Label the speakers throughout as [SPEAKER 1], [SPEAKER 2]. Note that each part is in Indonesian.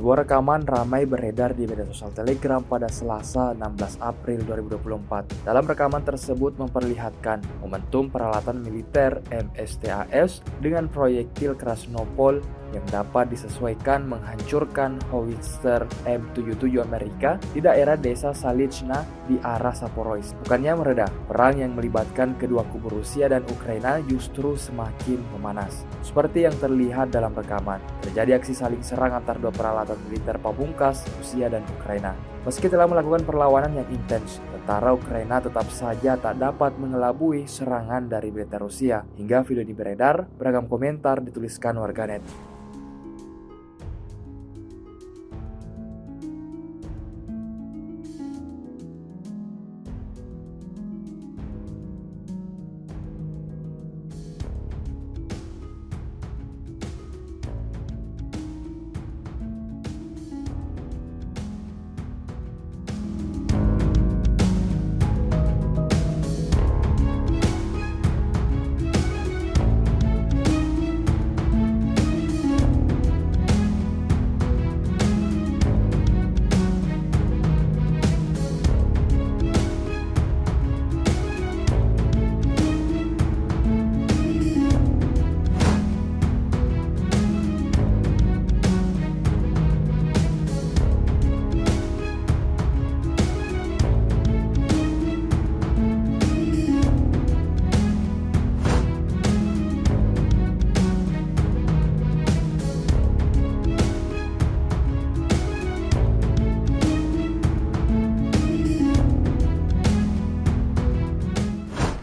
[SPEAKER 1] Sebuah rekaman ramai beredar di media sosial Telegram pada Selasa 16 April 2024. Dalam rekaman tersebut memperlihatkan momentum peralatan militer MSTAS dengan proyektil Krasnopol yang dapat disesuaikan menghancurkan howitzer M77 Amerika di daerah desa Salichna di arah Zaporizhzhia. Bukannya mereda, perang yang melibatkan kedua kubu Rusia dan Ukraina justru semakin memanas. Seperti yang terlihat dalam rekaman, terjadi aksi saling serang antar dua peralatan militer pamungkas Rusia dan Ukraina. Meski telah melakukan perlawanan yang intens, tentara Ukraina tetap saja tak dapat mengelabui serangan dari militer Rusia. Hingga video ini beredar, beragam komentar dituliskan warganet.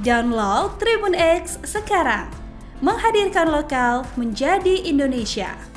[SPEAKER 2] Download Tribun X sekarang, menghadirkan lokal menjadi Indonesia.